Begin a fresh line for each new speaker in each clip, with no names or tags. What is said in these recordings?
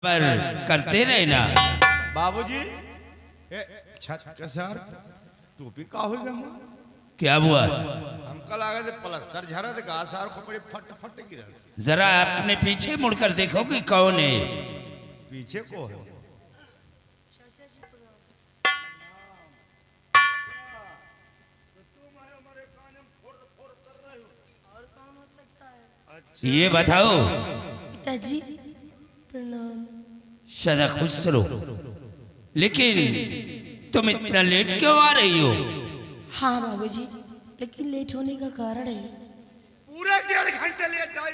पर करते रहना
बाबूजी। छत सर टोपी का हो गया
क्या हुआ?
हमका लगा थे प्लस्तर झरा थे घास सार कपड़े फट फट गिरा थे।
जरा अपने पीछे मुड़कर देखो कि कौन है।
पीछे को है
ये बताओ।
पिताजी प्रणाम।
सदा खुश रहो। लेकिन तुम इतना लेट क्यों आ रही हो?
हाँ बाबूजी, लेकिन लेट होने का कारण है।
पूरे 1.5 घंटे लेट आई।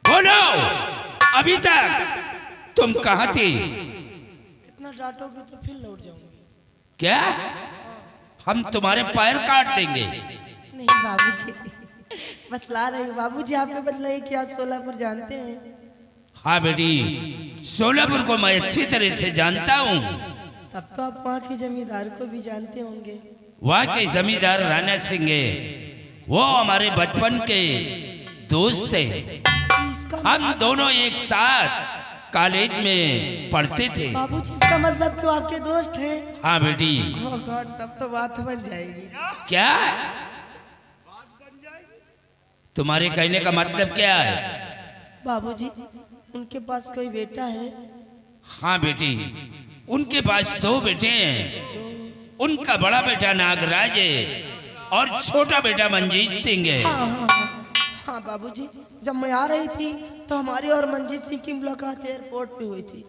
बोलो, अभी तक तुम कहाँ थी?
इतना डांटोगे तो फिर लौट जाऊंगी।
क्या? हम तुम्हारे पैर काट देंगे।
नहीं बाबूजी, बतला रहे हो बाबूजी, आप में बतलाइए कि आप सोलापुर जानते हैं।
हाँ बेटी, सोलापुर को मैं अच्छी तरह से जानता हूँ।
तब तो आप वहाँ के जमींदार को भी जानते होंगे।
वहाँ के जमींदार राणा सिंह है, वो हमारे बचपन के दोस्त हैं।
इसका
हम दोनों एक साथ कॉलेज में पढ़ते थे।
बाबूजी, इसका मतलब कि वो आपके दोस्त हैं।
हाँ बेटी।
ओह गॉड, तब तो बात बन जाएगी।
क्या? तुम्हारे कहने का मतलब क्या है?
बाबूजी, उनके पास कोई बेटा है?
हाँ बेटी, उनके पास 2 बेटे हैं। उनका बड़ा बेटा नागराज है और छोटा बेटा मंजीत सिंह है।
हाँ हाँ हाँ, हाँ बाबूजी, जब मैं आ रही थी तो हमारी और मंजीत सिंह की मुलाकात एयरपोर्ट पे हुई थी।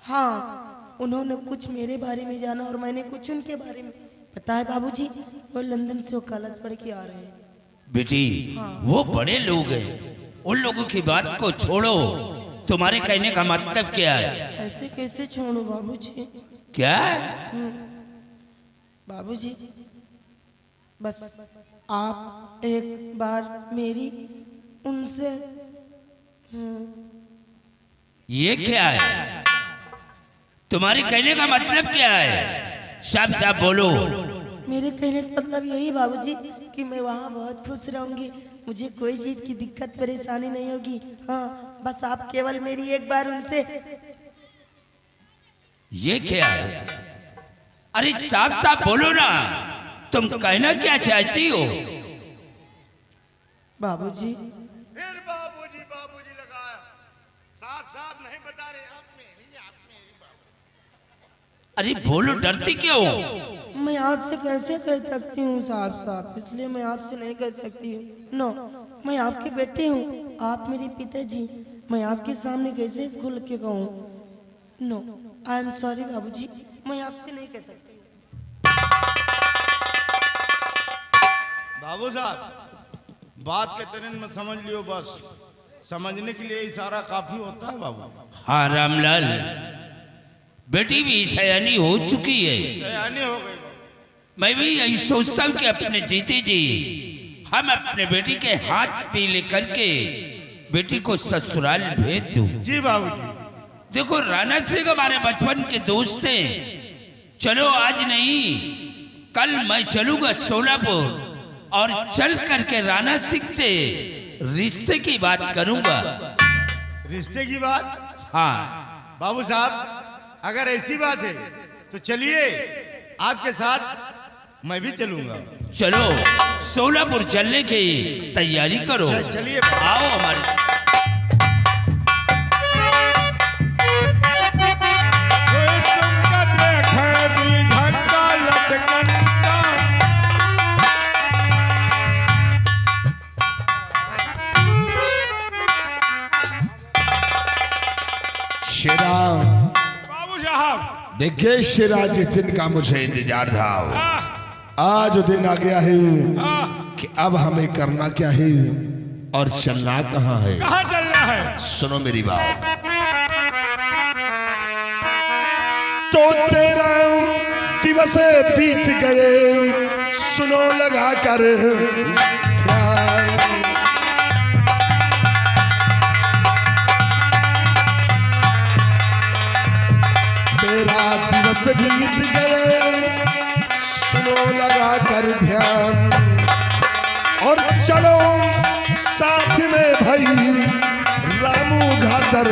हाँ, उन्होंने कुछ मेरे बारे में जाना और मैंने कुछ उनके बारे में। पता है बाबूजी, वो लंदन से वकालत पढ़ के आ रहे हैं।
बेटी, वो बड़े लोग हैं, उन लोगों की बात को छोड़ो। तुम्हारे कहने का मतलब क्या है?
ऐसे कैसे छोड़ो बाबूजी?
क्या?
बाबूजी, बस आप एक बार मेरी उनसे
ये क्या है? तुम्हारे कहने का मतलब क्या है? साफ साफ बोलो।
मेरे कहने का मतलब यही बाबूजी कि मैं वहाँ बहुत खुश रहूंगी, मुझे कोई चीज की दिक्कत परेशानी नहीं होगी। हाँ, बस आप केवल मेरी एक बार उनसे।
ये क्या है? अरे साफ साफ बोलो ना, तुम कहना क्या चाहती हो?
बाबूजी,
फिर बाबूजी बाबूजी लगाया। साफ साफ नहीं बता रहे। आप मेरी बाबू।
अरे बोलो, डरती क्यों?
मैं आपसे कैसे कह सकती हूँ साफ साफ, इसलिए मैं आपसे नहीं कह सकती हूँ। नो, मैं आपकी बेटी हूँ, आप मेरे पिताजी। मैं आपके सामने कैसे खुल के कहूँ? नो, आई एम सॉरी बाबूजी, मैं आपसे नहीं कह सकती।
बाबू साहब, बात के तरीन में समझ लियो, बस समझने के लिए इशारा काफी होता है बाबू।
हाँ रामलाल, बेटी भी सयानी हो चुकी है।
सयानी हो गई।
मैं भी यही सोचता हूँ कि अपने जीते जी हम अपने बेटी के हाथ पीले करके बेटी को ससुराल भेज दूं।
जी बाबूजी।
देखो, राणा सिंह हमारे बचपन के दोस्त हैं। चलो आज नहीं, कल मैं चलूंगा सोलापुर और चल करके राणा सिंह से रिश्ते की बात करूंगा।
रिश्ते की बात?
हाँ
बाबू साहब, अगर ऐसी बात है तो चलिए, आपके साथ मैं भी चलूंगा।
चलो, सोलापुर चलने की तैयारी करो।
चलिए।
आओ हमारे।
शेरा,
बाबू साहब,
देखिए शेरा, जिस दिन का मुझे इंतजार था आज वो दिन आ गया है कि अब हमें करना क्या है और चलना कहाँ है।
कहाँ चलना है?
सुनो मेरी बात। तो 13 दिवस बीत गए, सुनो लगा कर ध्यान। 13 दिवस बीत गए, सुनो लगा कर ध्यान। और चलो साथ में भाई रामू घर दर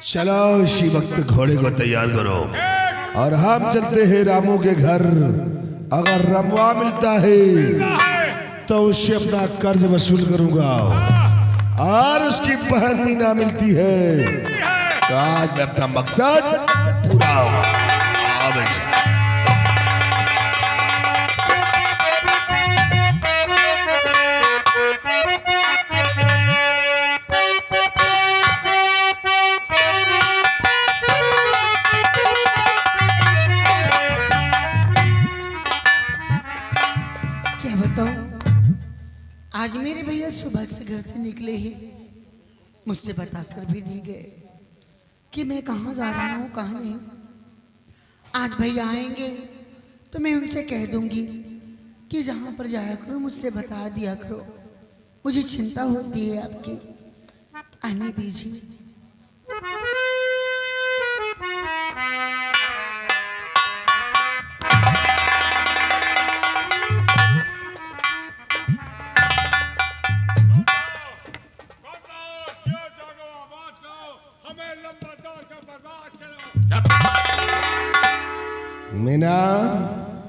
चलो इसी वक्त घोड़े को तैयार करो और हम चलते हैं रामू के घर। अगर रमवा मिलता है तो उससे अपना कर्ज वसूल करूंगा, और उसकी बहन भी ना मिलती है तो आज मैं अपना मकसद पूरा होगा।
क्या बताऊं, आज मेरे भैया सुबह से घर से निकले ही मुझसे बताकर भी नहीं गए कि मैं कहाँ जा रहा हूँ कहाँ नहीं। आज भैया आएंगे तो मैं उनसे कह दूंगी कि जहाँ पर जाया करो मुझसे बता दिया करो, मुझे चिंता होती है आपकी। आने दीजिए।
मीना,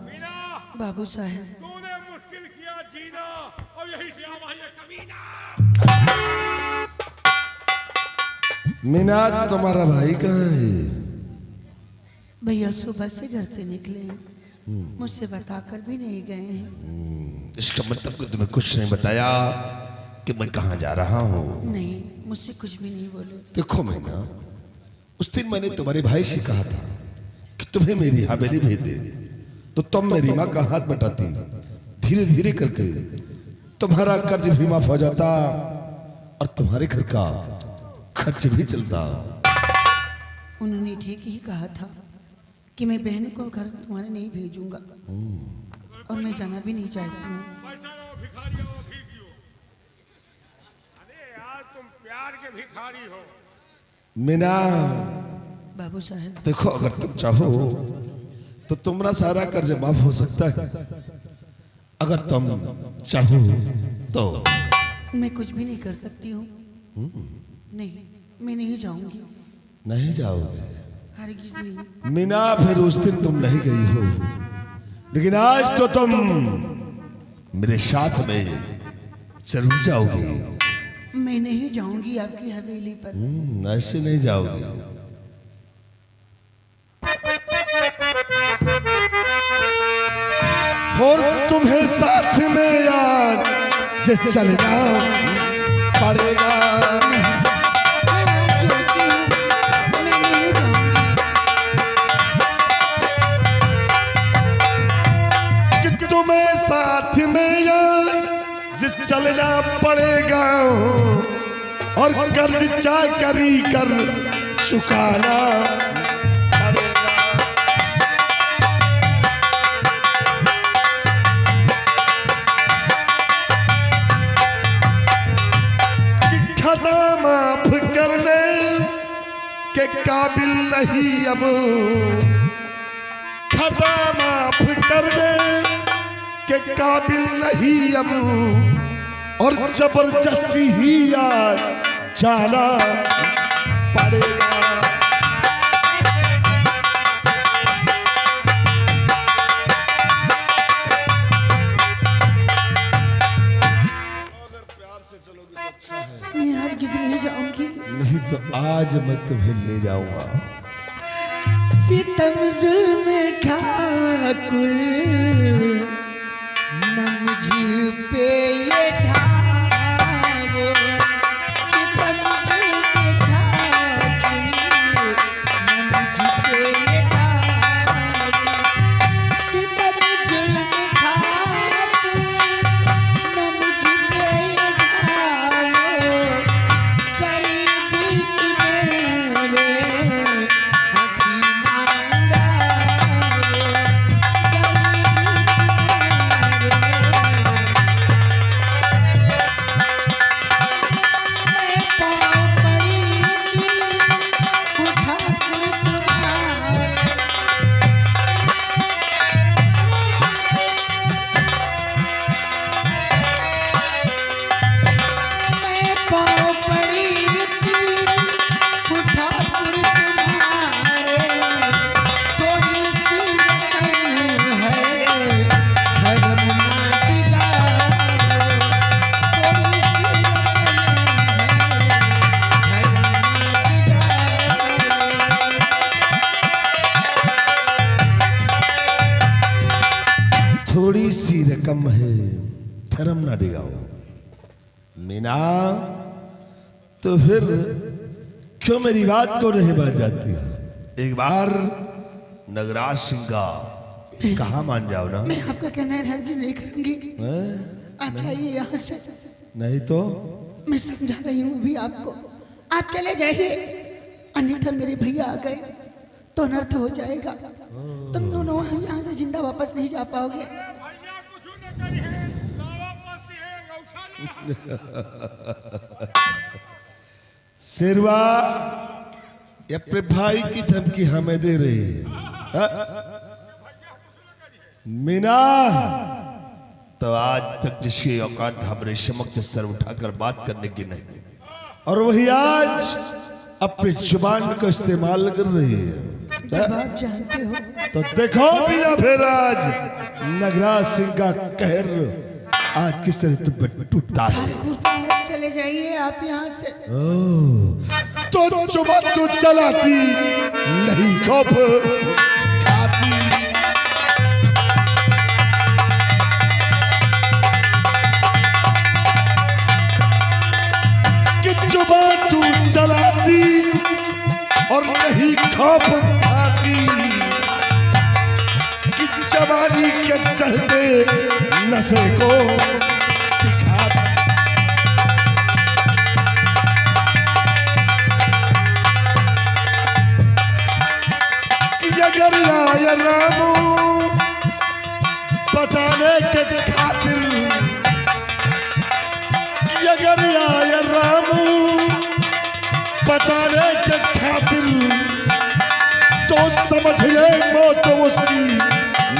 मीना,
बाबू साहब,
तूने मुश्किल किया जीना और यही से आवा ये कमीना।
मीना तुम्हारा भाई कहाँ है?
भैया सुबह से घर से निकले हैं, मुझसे बताकर भी नहीं गए हैं।
इसका मतलब कि तुम्हें कुछ नहीं बताया कि मैं कहाँ जा रहा हूँ?
नहीं, मुझसे कुछ भी नहीं बोले।
देखो मीना, उस दिन मैंने तुम्हारे भाई से कहा था कि तुम्हें मेरी हवेली भेज दे, तो तुम मेरी माँ का हाथ बटाती। धीरे धीरे करके तुम्हारा कर्ज भी माफ हो जाता और तुम्हारे घर का खर्च भी चलता।
उन्होंने ठीक ही कहा था कि मैं बहन को घर तुम्हारे नहीं भेजूंगा, और मैं जाना भी नहीं चाहती हूँ।
पैसा लो, भिखारी हो, भीख लो। अरे यार तुम प्यार के भिखारी हो।
मीना,
बाबू साहब,
देखो अगर तुम चाहो तो तुम्हारा सारा कर्ज माफ हो सकता है। अगर तुम चाहो तो
मैं कुछ भी नहीं कर सकती हूँ। नहीं, मैं नहीं जाऊंगी।
नहीं जाओगे?
हरगिज नहीं।
मीना, फिर उस दिन तुम नहीं गई हो, लेकिन आज तो तुम मेरे साथ में जरूर जाओगी।
मैं नहीं जाऊंगी आपकी हवेली पर।
ऐसे नहीं जाओगी। और तुम्हें साथ में यार जे चलना पड़ेगा।
मैं आज जोड़ती हूँ, मैं नहीं जाऊंगी।
कि तुम्हें साथ में यार जे चलना पड़ेगा, और कर्ज चाकरी कर चुकाना पड़ेगा। खता माफ करने के काबिल नहीं अब, खता माफ करने के काबिल नहीं अब, और जबरदस्ती ही यार जाना पड़ेगा।
मैं हरगिज नहीं जाऊंगी।
नहीं तो आज मैं तुम्हें ले जाऊंगा।
सितम जुल्म ठाकुर न मुझ पे ये ढावो, सितम जुल्म ठाकुर न मुझ पे ये ढावो, सितम जुल्म ठाकुर न मुझ पे ये ढावो, गरीबी की मेरे हसीना उड़ावो, गरीबी की मेरे
थोड़ी सी रकम है, धर्म ना डिगाओ। मीना तो फिर क्यों मेरी बात को नहीं मान जाती? एक बार नगराज सिंह का कहा मान जाओ ना।
मैं आपका कहना है हरगिज नहीं करूंगी।
हैं?
आप आइए यहाँ से।
नहीं तो
मैं समझा रही हूँ अभी आपको। आप चले जाइए, अन्यथा मेरे भैया आ गए तो अनर्थ हो जाएगा। तुम दोनों यहाँ से जिंदा वापस नहीं जा पाओगे।
भैया कुछ न करिए, लावा पासी है गौशाला।
शेरवा ये अपने भाई की धमकी हमें दे रही है। हाँ? मीना तो आज तक जिसकी औकात हमने समक्ष सर उठाकर बात करने की नहीं, और वही आज अपनी जुबान को इस्तेमाल कर रही है।
जब आप जानते हो
तो देखो मीना फिर आज नगराज सिंह का कहर आज किस तरह तुम पर टूटता है।
ठाकुर साहब चले जाइए आप यहाँ से।
तो जुबान तो चलाती नहीं खौफ खाती। कि जुबान तू चलाती और नहीं खौफ खाती, कि जवानी के चढ़ते नशे को दिखाती। कि अगर आया रामू बचाने के खातिर, कि अगर आया रामू बचाने के खातिर, तो समझ ले मौत उसकी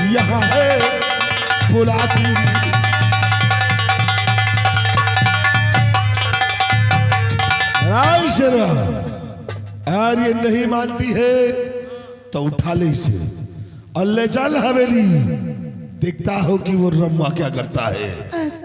यहाँ है बुलाती। राय शेरा यार ये नहीं मानती है तो उठा ले इसे और ले चल हवेली, देखता हो कि वो रमुआ क्या करता है।